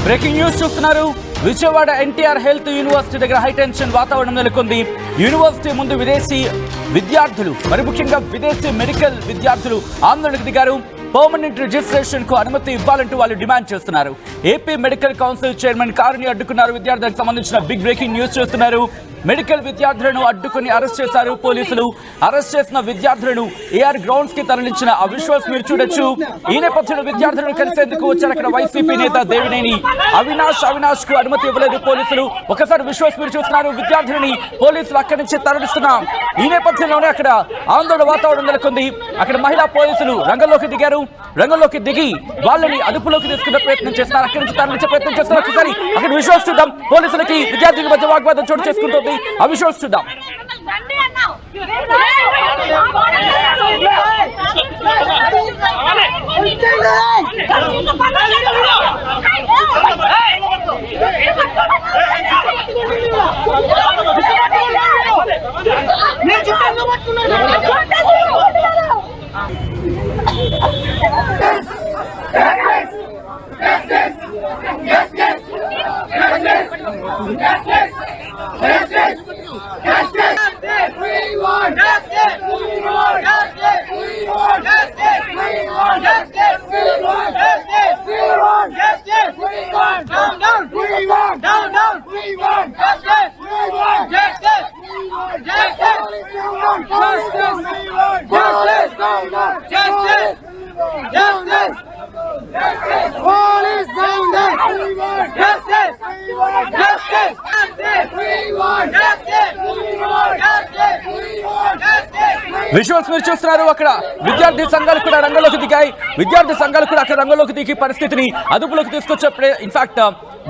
Breaking news చూస్తున్నారు. Vijayawada NTR health university దగ్గర high tension వాతావరణం నెలకొంది. యూనివర్సిటీ ముందు విదేశీ విద్యార్థులు, మరి ముఖ్యంగా విదేశీ మెడికల్ విద్యార్థులు ఆందోళనకు దిగారు. పర్మనెంట్ రిజిస్ట్రేషన్ కు అనుమతి ఇవ్వాలంటూ వాళ్ళు డిమాండ్ చేస్తున్నారు. ఏపీ మెడికల్ కౌన్సిల్ చైర్మన్ కారుని అడ్డుకున్నారు. విద్యార్థులకు సంబంధించిన బిగ్ బ్రేకింగ్ న్యూస్ చూస్తున్నారు. మెడికల్ విద్యార్థులను అడ్డుకుని అరెస్ట్ చేశారు పోలీసులు. అరెస్ట్ చేసిన విద్యార్థులను ఏఆర్ గ్రౌండ్స్ కి తరలించిన ఆ విజువల్స్ మీరు చూడొచ్చు. ఈ నేపథ్యంలో విద్యార్థులను కలిసేందుకు వచ్చారు అక్కడ వైసీపీ నేత దేవినేని అవినాష్ కు అనుమతి ఇవ్వలేదు పోలీసులు. ఒకసారి విజువల్స్ మీరు చూస్తున్నారు. విద్యార్థులని పోలీసులు అక్కడి నుంచి తరలిస్తున్నాం. ఈ నేపథ్యంలోనే అక్కడ ఆందోళన వాతావరణం నెలకొంది. అక్కడ మహిళా పోలీసులు రంగంలోకి దిగారు. రంగంలోకి దిగి వాళ్ళని అదుపులోకి తీసుకునే ప్రయత్నం చేస్తున్నారు. అక్కడి నుంచి తరలించే ప్రయత్నం చేస్తున్నారు. ఒకసారి అక్కడ విజువల్స్ చూద్దాం. పోలీసులకి విద్యార్థుల మధ్య వాగ్వాదం చోటు చేసుకుంటుంది. ఆ విజువల్స్ చూద్దాం. విజువల్స్ మీరు చూస్తున్నారు. అక్కడ విద్యార్థి సంఘాలు కూడా రంగంలోకి దిగాయి. విద్యార్థి సంఘాలు కూడా అక్కడ రంగంలోకి దిగి పరిస్థితిని అదుపులోకి తీసుకొచ్చే ఇన్ఫాక్ట్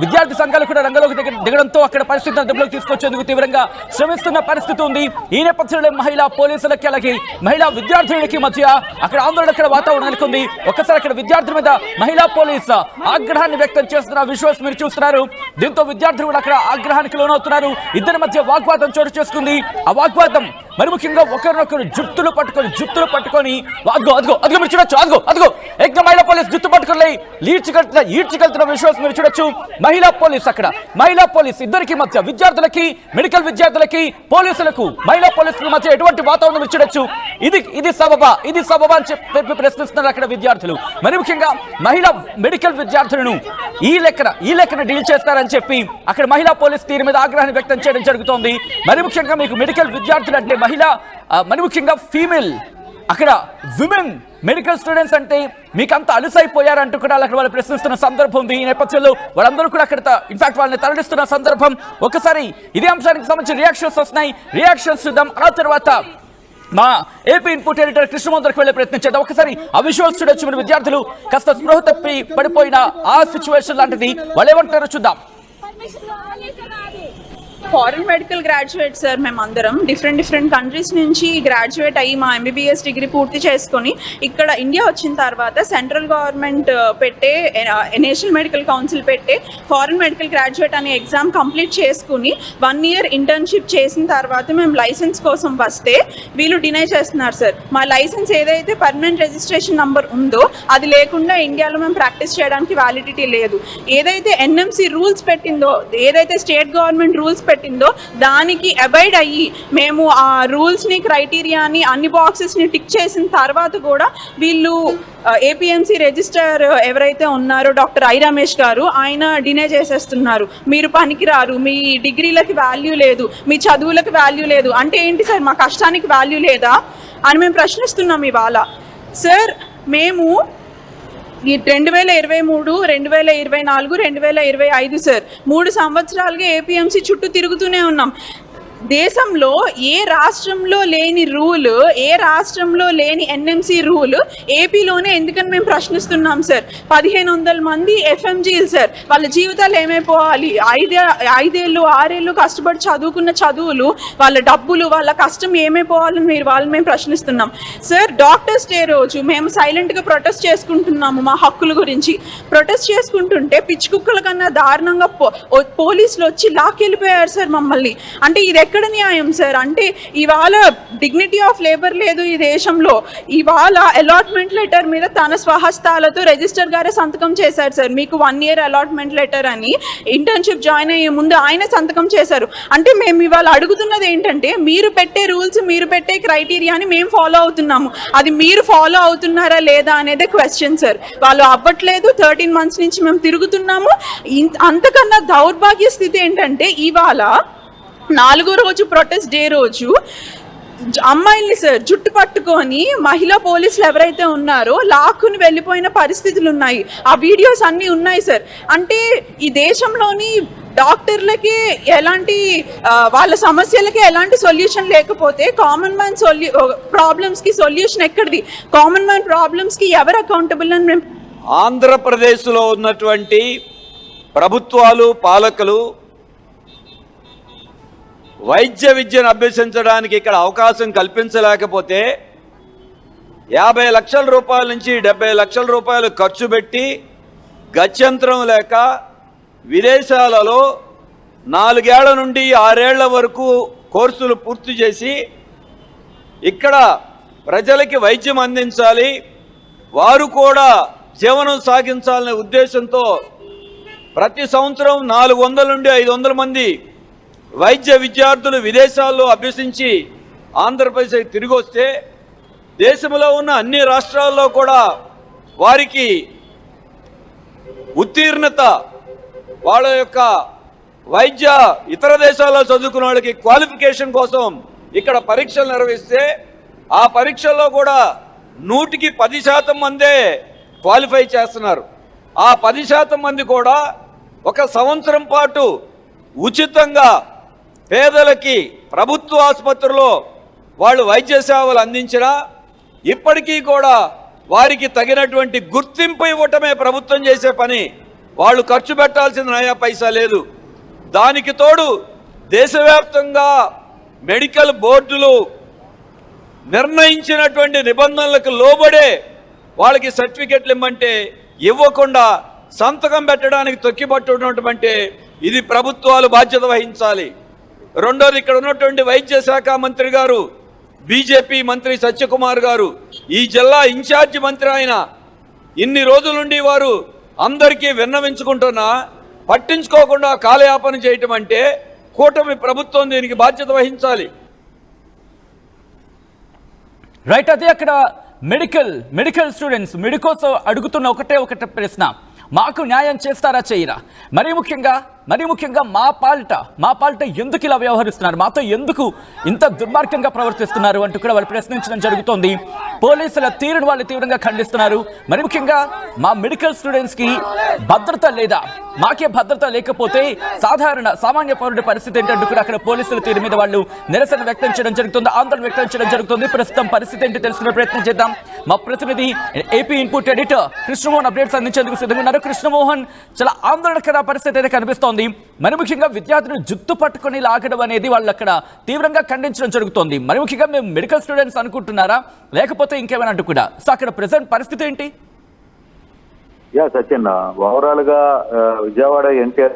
విద్యార్థి సంఘాలు కూడా రంగంలోకి దిగడంతో అక్కడ పరిస్థితిని అదుపులోకి తీసుకొచ్చేందుకు తీవ్రంగా శ్రమిస్తున్న పరిస్థితి ఉంది. ఈ నేపథ్యంలో మహిళా పోలీసులకి అలాగే మహిళా విద్యార్థులకి మధ్య అక్కడ ఆందోళన వాతావరణం నెలకొంది. ఒక్కసారి అక్కడ విద్యార్థుల మీద మహిళా పోలీసు ఆగ్రహాన్ని వ్యక్తం చేస్తున్న విజువల్స్ మీరు చూస్తున్నారు. దీంతో విద్యార్థులు కూడా అక్కడ ఆగ్రహానికి లోనవుతున్నారు. ఇద్దరి మధ్య వాగ్వాదం చోటు చేసుకుంది. ఆ వాగ్వాదం మరి ముఖ్యంగా ఒకరినొకరు జుట్టులు పట్టుకొని అదిగో మీరు చూడొచ్చు. అదిగో ఎక్కడ మహిళా పోలీసు జుట్టు పట్టుకొని ఈడ్చికెళ్తున్న విజువల్స్ మీరు చూడొచ్చు. మహిళా పోలీస్ ఇద్దరికి మధ్య విద్యార్థులకి, మెడికల్ విద్యార్థులకి, పోలీసులకు, మహిళా పోలీసుల మధ్య ఎటువంటి వాతావరణం మీరు చూడొచ్చు. ఇది సబబా అని చెప్పి ప్రశ్నిస్తున్నారు అక్కడ విద్యార్థులు. మరి ముఖ్యంగా మహిళా మెడికల్ విద్యార్థులను ఈ లెక్కన డీల్ చేస్తారని చెప్పి అక్కడ మహిళా పోలీస్ తీరు మీద ఆగ్రహాన్ని వ్యక్తం చేయడం జరుగుతోంది. మరి ముఖ్యంగా మీకు మెడికల్ విద్యార్థులు అంటే మరి ముఖ్యంగా ఫీమేల్, అక్కడ విమెన్ మెడికల్ స్టూడెంట్స్ అంటే మీకు అంత అలసైపోయారంటూ కూడా అక్కడ వాళ్ళు ప్రశ్నిస్తున్న సందర్భం ఉంది. ఈ నేపథ్యంలో వాళ్ళందరూ కూడా అక్కడ ఇన్ఫాక్ట్ వాళ్ళని తరలిస్తున్న సందర్భం. ఒకసారి ఇదే అంశానికి సంబంధించిన రియాక్షన్స్ వస్తున్నాయి. రియాక్షన్స్ చూద్దాం. ఆ తర్వాత మా ఏపీ ఇన్పుట్ ఎడిటర్ కృష్ణమోహన్ వెళ్ళే ప్రయత్నం చేద్దాం. ఒకసారి ఆ విజువల్స్ చూడొచ్చు. మన విద్యార్థులు కాస్త స్పృహ తప్పి పడిపోయిన ఆ సిచ్యువేషన్ లాంటిది. వాళ్ళు ఏమంటారో చూద్దాం. ఫారెన్ మెడికల్ గ్రాడ్యుయేట్ సార్, మేమందరం డిఫరెంట్ కంట్రీస్ నుంచి గ్రాడ్యుయేట్ అయ్యి మా ఎంబీబీఎస్ డిగ్రీ పూర్తి చేసుకొని ఇక్కడ ఇండియా వచ్చిన తర్వాత సెంట్రల్ గవర్నమెంట్ పెట్టే నేషనల్ మెడికల్ కౌన్సిల్ పెట్టే ఫారెన్ మెడికల్ గ్రాడ్యుయేట్ అనే ఎగ్జామ్ కంప్లీట్ చేసుకుని 1 year ఇంటర్న్షిప్ చేసిన తర్వాత మేము లైసెన్స్ కోసం వస్తే వీళ్ళు డినై చేస్తున్నారు సార్. మా లైసెన్స్ ఏదైతే పర్మనెంట్ రిజిస్ట్రేషన్ నంబర్ ఉందో అది లేకుండా ఇండియాలో మేము ప్రాక్టీస్ చేయడానికి వ్యాలిడిటీ లేదు. ఏదైతే ఎన్ఎంసీ రూల్స్ పెట్టిందో, ఏదైతే స్టేట్ గవర్నమెంట్ రూల్స్ పెట్టిందో దానికి అబైడ్ అయ్యి మేము ఆ రూల్స్ని, క్రైటీరియాని, అన్ని బాక్సెస్ని టిక్ చేసిన తర్వాత కూడా వీళ్ళు ఏపీఎంసీ రిజిస్టర్ ఎవరైతే ఉన్నారో డాక్టర్ ఐ రమేష్ గారు, ఆయన డినే చేసేస్తున్నారు. మీరు పనికిరారు, మీ డిగ్రీలకి వాల్యూ లేదు, మీ చదువులకు వాల్యూ లేదు. అంటే ఏంటి సార్, మా కష్టానికి వాల్యూ లేదా అని మేము ప్రశ్నిస్తున్నాం ఇవాళ. సార్ మేము ఈ 2023, 2024, 2025 సార్ 3 సంవత్సరాలుగా ఏపీఎంసీ చుట్టూ తిరుగుతూనే ఉన్నాం. దేశంలో ఏ రాష్ట్రంలో లేని రూల్, ఏ రాష్ట్రంలో లేని ఎన్ఎంసీ రూల్ ఏపీలోనే ఎందుకని మేము ప్రశ్నిస్తున్నాం సార్. 1500 మంది ఎఫ్ఎంజీలు సార్, వాళ్ళ జీవితాలు ఏమైపోవాలి? 5 ఏళ్ళు 6 ఏళ్ళు కష్టపడి చదువుకున్న చదువులు, వాళ్ళ డబ్బులు, వాళ్ళ కష్టం ఏమైపోవాలని మేము ప్రశ్నిస్తున్నాం సార్. డాక్టర్స్ డే రోజు మేము సైలెంట్గా ప్రొటెస్ట్ చేసుకుంటున్నాము మా హక్కుల గురించి. ప్రొటెస్ట్ చేసుకుంటుంటే పిచ్చి కుక్కల కన్నా దారుణంగా పోలీసులు వచ్చి లాక్కెళ్ళిపోయారు సార్ మమ్మల్ని. అంటే ఇది ఎక్కడ న్యాయం సార్? అంటే ఇవాళ డిగ్నిటీ ఆఫ్ లేబర్ లేదు ఈ దేశంలో. ఇవాళ అలాట్మెంట్ లెటర్ మీద తన స్వహస్తాలతో రిజిస్టర్ గారే సంతకం చేశారు సార్. మీకు 1 year అలాట్మెంట్ లెటర్ అని ఇంటర్న్షిప్ జాయిన్ అయ్యే ముందు ఆయన సంతకం చేశారు. అంటే మేము ఇవాళ అడుగుతున్నది ఏంటంటే, మీరు పెట్టే రూల్స్, మీరు పెట్టే క్రైటీరియాని మేము ఫాలో అవుతున్నాము, అది మీరు ఫాలో అవుతున్నారా లేదా అనేదే క్వశ్చన్ సార్. వాళ్ళు అవ్వట్లేదు. 13 months నుంచి మేము తిరుగుతున్నాము. అంతకన్నా దౌర్భాగ్య స్థితి ఏంటంటే, ఇవాళ 4వ రోజు ప్రొటెస్ట్ డే రోజు అమ్మాయిల్ని సార్ జుట్టు పట్టుకొని మహిళా పోలీసులు ఎవరైతే ఉన్నారో లాక్కుని వెళ్ళిపోయిన పరిస్థితులు ఉన్నాయి. ఆ వీడియోస్ అన్నీ ఉన్నాయి సార్. అంటే ఈ దేశంలోని డాక్టర్లకి ఎలాంటి వాళ్ళ సమస్యలకి ఎలాంటి సొల్యూషన్ లేకపోతే కామన్ మ్యాన్ ప్రాబ్లమ్స్కి సొల్యూషన్ ఎక్కడిది? కామన్ మ్యాన్ ప్రాబ్లమ్స్కి ఎవరు అకౌంటబుల్ అని మేము ఆంధ్రప్రదేశ్లో ఉన్నటువంటి ప్రభుత్వాలు, పాలకులు వైద్య విద్యను అభ్యసించడానికి ఇక్కడ అవకాశం కల్పించలేకపోతే 50 లక్షల రూపాయల నుంచి 70 లక్షల రూపాయలు ఖర్చు పెట్టి గత్యంతరం లేక విదేశాలలో 4 ఏళ్ల నుండి 6 ఏళ్ల వరకు కోర్సులు పూర్తి చేసి ఇక్కడ ప్రజలకి వైద్యం అందించాలి, వారు కూడా జీవనం సాగించాలనే ఉద్దేశంతో ప్రతి సంవత్సరం 400 నుండి 500 మంది వైద్య విద్యార్థులు విదేశాల్లో అభ్యసించి ఆంధ్రప్రదేశ్ తిరిగి వస్తే దేశంలో ఉన్న అన్ని రాష్ట్రాల్లో కూడా వారికి ఉత్తీర్ణత, వాళ్ళ యొక్క వైద్య ఇతర దేశాల్లో చదువుకున్న వాళ్ళకి క్వాలిఫికేషన్ కోసం ఇక్కడ పరీక్షలు నిర్వహిస్తే ఆ పరీక్షల్లో కూడా 100కి 10% మందే క్వాలిఫై చేస్తున్నారు. ఆ 10% మంది కూడా 1 సంవత్సరం పాటు ఉచితంగా పేదలకి ప్రభుత్వ ఆసుపత్రిలో వాళ్ళు వైద్య సేవలు అందించినా ఇప్పటికీ కూడా వారికి తగినటువంటి గుర్తింపు ఇవ్వటమే ప్రభుత్వం చేసే పని. వాళ్ళు ఖర్చు పెట్టాల్సిన నయా పైసా లేదు. దానికి తోడు దేశవ్యాప్తంగా మెడికల్ బోర్డులు నిర్ణయించినటువంటి నిబంధనలకు లోబడే వాళ్ళకి సర్టిఫికెట్లు ఇమ్మంటే ఇవ్వకుండా సంతకం పెట్టడానికి తొక్కిపట్టున్నటువంటి ఇది ప్రభుత్వాలు బాధ్యత వహించాలి. రెండోది, ఇక్కడ ఉన్నటువంటి వైద్య శాఖ మంత్రి గారు, బీజేపీ మంత్రి సత్యకుమార్ గారు, ఈ జిల్లా ఇన్ఛార్జి మంత్రి ఆయన, ఇన్ని రోజుల నుండి వారు అందరికీ విన్నవించుకుంటున్నా పట్టించుకోకుండా కాలయాపన చేయటం అంటే కూటమి ప్రభుత్వం దీనికి బాధ్యత వహించాలి. రైట్. అదే అక్కడ మెడికల్ స్టూడెంట్స్ మెడికోస్ అడుగుతున్న ఒకటే ప్రశ్న, మాకు న్యాయం చేస్తారా చేయరా? మరీ ముఖ్యంగా మా పాలిట ఎందుకు ఇలా వ్యవహరిస్తున్నారు, మాతో ఎందుకు ఇంత దుర్మార్గంగా ప్రవర్తిస్తున్నారు అంటూ కూడా వాళ్ళు ప్రశ్నించడం జరుగుతోంది. పోలీసుల తీరును వాళ్ళు తీవ్రంగా ఖండిస్తున్నారు. మరి ముఖ్యంగా మా మెడికల్ స్టూడెంట్స్కి భద్రత లేదా, మాకే భద్రత లేకపోతే సామాన్య పౌరుడి పరిస్థితి ఏంటంటూ కూడా అక్కడ పోలీసుల తీరు మీద వాళ్ళు నిరసన వ్యక్తం చేయడం జరుగుతుంది, ఆందోళన వ్యక్తం చేయడం జరుగుతుంది. ప్రస్తుతం పరిస్థితి ఏంటి తెలుసుకునే ప్రయత్నం చేద్దాం. మా ప్రతినిధి AP input editor Krishnamohan updates అందించేందుకు సిద్ధంగా ఉన్నారు. కృష్ణమోహన్, చాలా ఆందోళనకర పరిస్థితి అయితే కనిపిస్తోంది. మరి ముఖ్యంగా విద్యార్థులు జుట్టు పట్టుకొని లాగడం అనేది వాళ్ళు అక్కడ తీవ్రంగా ఖండించడం జరుగుతోంది. మరి ముఖ్యంగా మేము మెడికల్ స్టూడెంట్స్ అనుకుంటున్నారా లేకపోతే ఇంకేమైనా అంటూ కూడా? సో అక్కడ ప్రెసెంట్ పరిస్థితి ఏంటి? సచిన్, ఓవరాల్ గా విజయవాడ ఎన్టీఆర్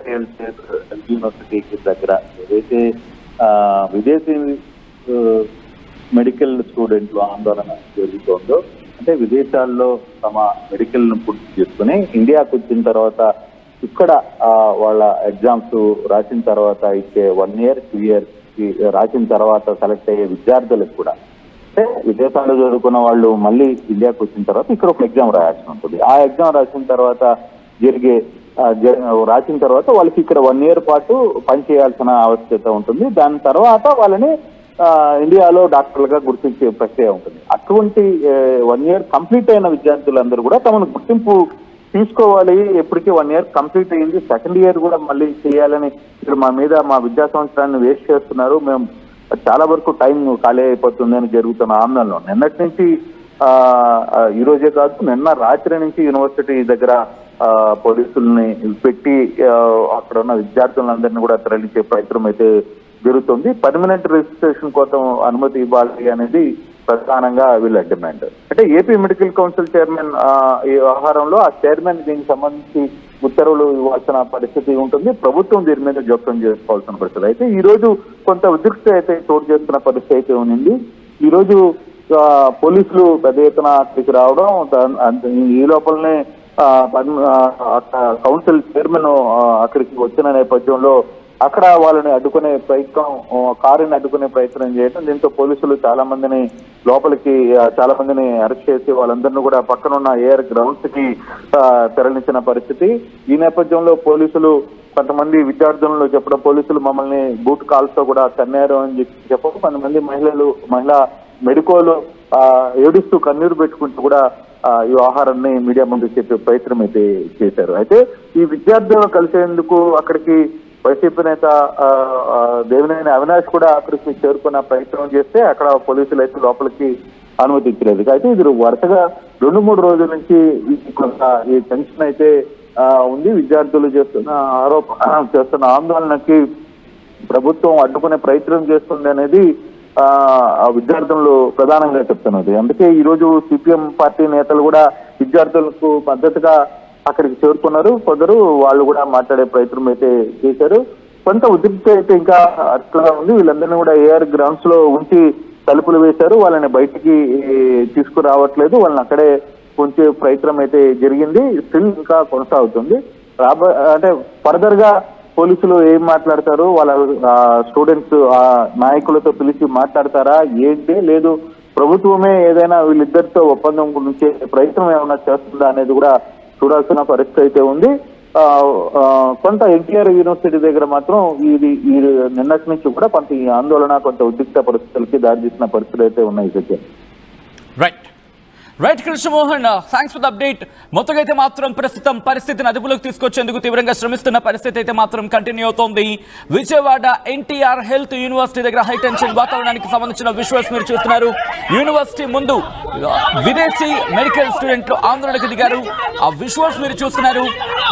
యూనివర్సిటీ దగ్గర ఏదైతే విదేశీ మెడికల్ స్టూడెంట్లు ఆందోళన జరుగుతోందో, అంటే విదేశాల్లో తమ మెడికల్ ను పూర్తి చేసుకుని ఇండియాకు వచ్చిన తర్వాత ఇక్కడ వాళ్ళ ఎగ్జామ్స్ రాసిన తర్వాత ఇచ్చే 1 year 2 years రాసిన తర్వాత సెలెక్ట్ అయ్యే విద్యార్థులకు కూడా, అంటే విదేశాల్లో చదువుకున్న వాళ్ళు మళ్ళీ ఇండియాకు వచ్చిన తర్వాత ఇక్కడ ఒక ఎగ్జామ్ రాయాల్సి ఉంటుంది. ఆ ఎగ్జామ్ రాసిన తర్వాత రాసిన తర్వాత వాళ్ళకి ఇక్కడ 1 year పాటు పనిచేయాల్సిన ఆవశ్యకత ఉంటుంది. దాని తర్వాత వాళ్ళని ఇండియాలో డాక్టర్లుగా గుర్తించే ప్రక్రియ ఉంటుంది. అటువంటి 1 year కంప్లీట్ అయిన విద్యార్థులందరూ కూడా తమను గుర్తింపు తీసుకోవాలి. ఎప్పటికీ 1 year కంప్లీట్ అయ్యింది, 2nd year కూడా మళ్ళీ చేయాలని ఇక్కడ మా విద్యా సంవత్సరాన్ని వేస్ట్ చేస్తున్నారు, మేము చాలా వరకు టైం ఖాళీ అయిపోతుంది అని జరుగుతున్న ఆందోళన నిన్నటి నుంచి, ఈ రోజే కాదు నిన్న రాత్రి నుంచి యూనివర్సిటీ దగ్గర పోలీసుల్ని పెట్టి అక్కడ ఉన్న విద్యార్థులందరినీ కూడా తరలించే ప్రయత్నం అయితే జరుగుతుంది. పర్మనెంట్ రిజిస్ట్రేషన్ కోసం అనుమతి ఇవ్వాలి అనేది ప్రధానంగా వీళ్ళ డిమాండ్. అంటే ఏపీ మెడికల్ కౌన్సిల్ చైర్మన్ ఈ వ్యవహారంలో ఆ చైర్మన్ దీనికి సంబంధించి ఉత్తర్వులు ఇవ్వాల్సిన పరిస్థితి ఉంటుంది. ప్రభుత్వం దీని మీద జోక్యం చేసుకోవాల్సిన పరిస్థితి. అయితే ఈ రోజు కొంత ఉద్రిక్తత అయితే చోటు చేస్తున్న పరిస్థితి అయితే ఉంది. ఈ రోజు పోలీసులు పెద్ద ఎత్తున అక్కడికి రావడం, ఈ లోపలనే కౌన్సిల్ చైర్మన్ అక్కడికి వచ్చిన నేపథ్యంలో అక్కడ వాళ్ళని అడ్డుకునే ప్రయత్నం, కారుని అడ్డుకునే ప్రయత్నం చేయడం, దీంతో పోలీసులు చాలా మందిని అరెస్ట్ చేసి వాళ్ళందరినీ కూడా పక్కనున్న ఏఆర్ గ్రౌండ్స్ కి తరలించిన పరిస్థితి. ఈ నేపథ్యంలో పోలీసులు కొంతమంది విద్యార్థులను చెప్పడం, పోలీసులు మమ్మల్ని బూట్ కాల్స్ తో కూడా తన్నారు అని చెప్పడం, కొంతమంది మహిళా మెడికోలు ఏడుస్తూ కన్నీరు పెట్టుకుంటూ కూడా ఈ వ్యవహారాన్ని మీడియా ముందు చెప్పే ప్రయత్నం అయితే చేశారు. అయితే ఈ విద్యార్థులను కలిసేందుకు అక్కడికి వైసీపీ నేత దేవినేని అవినాష్ కూడా అక్కడికి చేరుకున్న ప్రయత్నం చేస్తే అక్కడ పోలీసులు అయితే లోపలికి అనుమతించలేదు. అయితే ఇది వరుసగా 2-3 రోజుల నుంచి కొంత ఈ టెన్షన్ అయితే ఉంది. విద్యార్థులు చేస్తున్న ఆందోళనకి ప్రభుత్వం అడ్డుకునే ప్రయత్నం చేస్తుంది అనేది విద్యార్థులు ప్రధానంగా చెప్తున్నది. అందుకే ఈ రోజు సిపిఎం పార్టీ నేతలు కూడా విద్యార్థులకు మద్దతుగా అక్కడికి చేరుకున్నారు. కొందరు వాళ్ళు కూడా మాట్లాడే ప్రయత్నం అయితే చేశారు. కొంత ఉద్రిక్తత అయితే ఇంకా అట్లా ఉంది. వీళ్ళందరినీ కూడా ఏఆర్ గ్రౌండ్స్ లో ఉంచి తలుపులు వేశారు. వాళ్ళని బయటికి తీసుకురావట్లేదు. వాళ్ళని అక్కడే ఉంచే ప్రయత్నం అయితే జరిగింది. స్టిల్ ఇంకా కొనసాగుతుంది. అంటే ఫర్దర్ గా పోలీసులు ఏం మాట్లాడతారు, వాళ్ళ స్టూడెంట్స్ నాయకులతో పిలిచి మాట్లాడతారా ఏంటి, లేదు ప్రభుత్వమే ఏదైనా వీళ్ళిద్దరితో ఒప్పందం గురించి ప్రయత్నం ఏమైనా చేస్తుందా అనేది కూడా చూడాల్సిన పరిస్థితి అయితే ఉంది. కొంత ఎన్టీఆర్ యూనివర్సిటీ దగ్గర మాత్రం ఇది నిన్నటి నుంచి కూడా కొంత ఈ ఆందోళన, కొంత ఉద్రిక్త పరిస్థితులకి దారితీసిన పరిస్థితులు అయితే ఉన్నాయి. సత్యం. Right Krishnamohan, thanks for the update. మొత్తంగా అయితే మాత్రం ప్రస్తుతం పరిస్థితిని అదుపులోకి తీసుకొచ్చేందుకు తీవ్రంగా శ్రమిస్తున్న పరిస్థితి అయితే మాత్రం కంటిన్యూ అవుతోంది. విజయవాడ ఎన్టీఆర్ హెల్త్ యూనివర్సిటీ దగ్గర హైటెన్షన్ వాతావరణానికి సంబంధించిన విజువల్స్ మీరు చూస్తున్నారు. యూనివర్సిటీ ముందు విదేశీ మెడికల్ స్టూడెంట్లు ఆందోళనకు దిగారు. ఆ విజువల్స్ మీరు చూస్తున్నారు.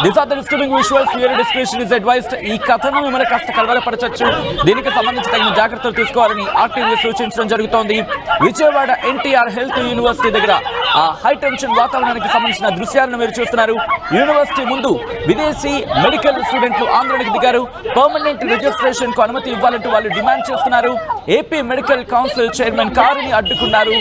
This are the disturbing visuals. Here description is advised. ఈ కథను మిమ్మల్ని కాస్త కలవరపరచచ్చు. దీనికి సంబంధించి తగిన జాగ్రత్తలు తీసుకోవాలని ఆర్టీవీ సూచించడం జరుగుతోంది. విజయవాడ ఎన్టీఆర్ హెల్త్ యూనివర్సిటీ దగ్గర ఆ హై టెన్షన్ వాతావరణానికి సంబంధించిన దృశ్యాలను మీరు చూస్తున్నారు. యూనివర్సిటీ ముందు విదేశీ మెడికల్ స్టూడెంట్లు ఆందోళనకు దిగారు. పర్మనెంట్ రిజిస్ట్రేషన్ కు అనుమతి ఇవ్వాలంటూ వాళ్ళు డిమాండ్ చేస్తున్నారు. ఏపీ మెడికల్ కౌన్సిల్ చైర్మన్ కారుని అడ్డుకున్నారు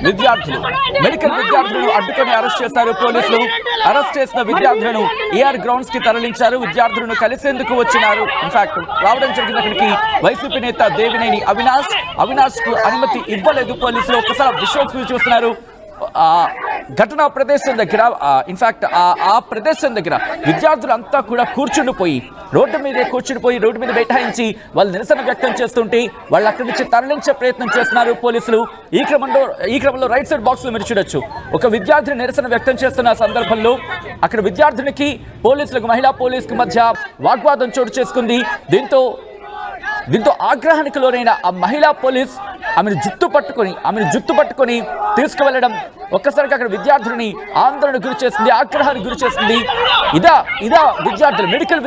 విద్యార్థులు. మెడికల్ విద్యార్థులను అడ్డుకొని అరెస్ట్ చేశారు పోలీసులు. అరెస్ట్ చేసిన విద్యార్థులను ఏఆర్ గ్రౌండ్స్ కి తరలించారు. విద్యార్థులను కలిసేందుకు వచ్చినారు. ఇన్ఫాక్ట్ రావడం జరిగిన అక్కడికి వైసీపీ నేత దేవినేని అవినాష్ కు అనుమతి ఇవ్వలేదు పోలీసులు. ఒక్కసారి విజువల్స్ మీరు చూస్తున్నారు. ఘటనా ప్రదేశం దగ్గర ఇన్ఫాక్ట్ ఆ ప్రదేశం దగ్గర విద్యార్థులంతా కూడా రోడ్డు మీద బైఠాయించి వాళ్ళు నిరసన వ్యక్తం చేస్తుంటే వాళ్ళు అక్కడి నుంచి తరలించే ప్రయత్నం చేస్తున్నారు పోలీసులు. ఈ క్రమంలో రైట్ సైడ్ బాక్స్ లో మీరు చూడొచ్చు. ఒక విద్యార్థిని నిరసన వ్యక్తం చేస్తున్న సందర్భంలో అక్కడ విద్యార్థినికి మహిళా పోలీసుకు మధ్య వాగ్వాదం చోటు చేసుకుంది. దీంతో ఆగ్రహానికి లోనైన ఆ మహిళా పోలీస్ ఆమెను జుట్టు పట్టుకొని తీసుకువెళ్ళడం ఒక్కసారిగా అక్కడ విద్యార్థులని ఆందోళన గురి చేస్తుంది, ఆగ్రహానికి గురి చేస్తుంది. ఇదా మెడికల్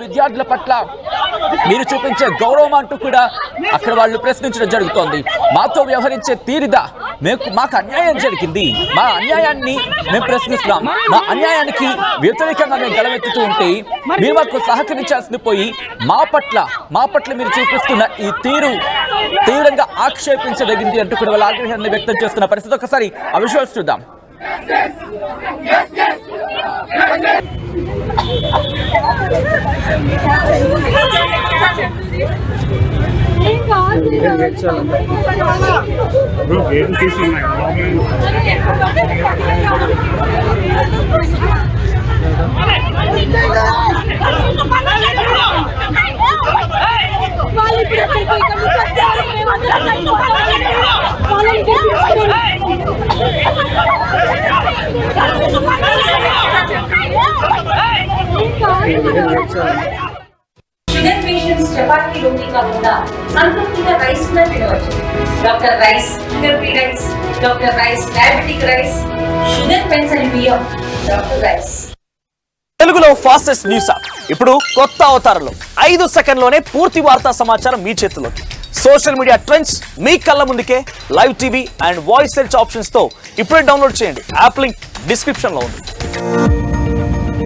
విద్యార్థుల పట్ల మీరు చూపించే గౌరవం అంటూ కూడా అక్కడ వాళ్ళు ప్రశ్నించడం జరుగుతోంది. మాతో వ్యవహరించే తీరిదా, మాకు అన్యాయం జరిగింది, మా అన్యాయాన్ని మేము ప్రశ్నిస్తున్నాం, మా అన్యాయానికి వ్యతిరేకంగా మేము గళమెత్తుతూ ఉంటే మీరు మాకు సహకరించాల్సింది పోయి మా పట్ల మీరు చూపిస్తున్న ఈ తీరు తీవ్రంగా ఆక్షేపించదగింది అంటూ కూడా వాళ్ళ ఆగ్రహాన్ని వ్యక్తం చేస్తున్న పరిస్థితి. ఒకసారి ఆ విజువల్స్ చూద్దాం. షుగర్ పేషెంట్స్ చపాతీ రోటీ కాకుండా సంతృప్తిగా రైస్ కూడా తినవచ్చు. Doctor rice, sugar free rice, doctor rice, diabetic rice, sugar pencil బియ్యం, డాక్టర్ రైస్. తెలుగులో ఫాస్టెస్ట్ న్యూస్ యాప్ ఇప్పుడు కొత్త అవతారంలో 5 సెకండ్లోనే పూర్తి వార్తా సమాచారం మీ చేతిలోకి. సోషల్ మీడియా ట్రెండ్స్ మీ కళ్ళ ముందుకే live TV and voice search options తో ఇప్పుడే డౌన్లోడ్ చేయండి. యాప్ లింక్ డిస్క్రిప్షన్ లో ఉంది.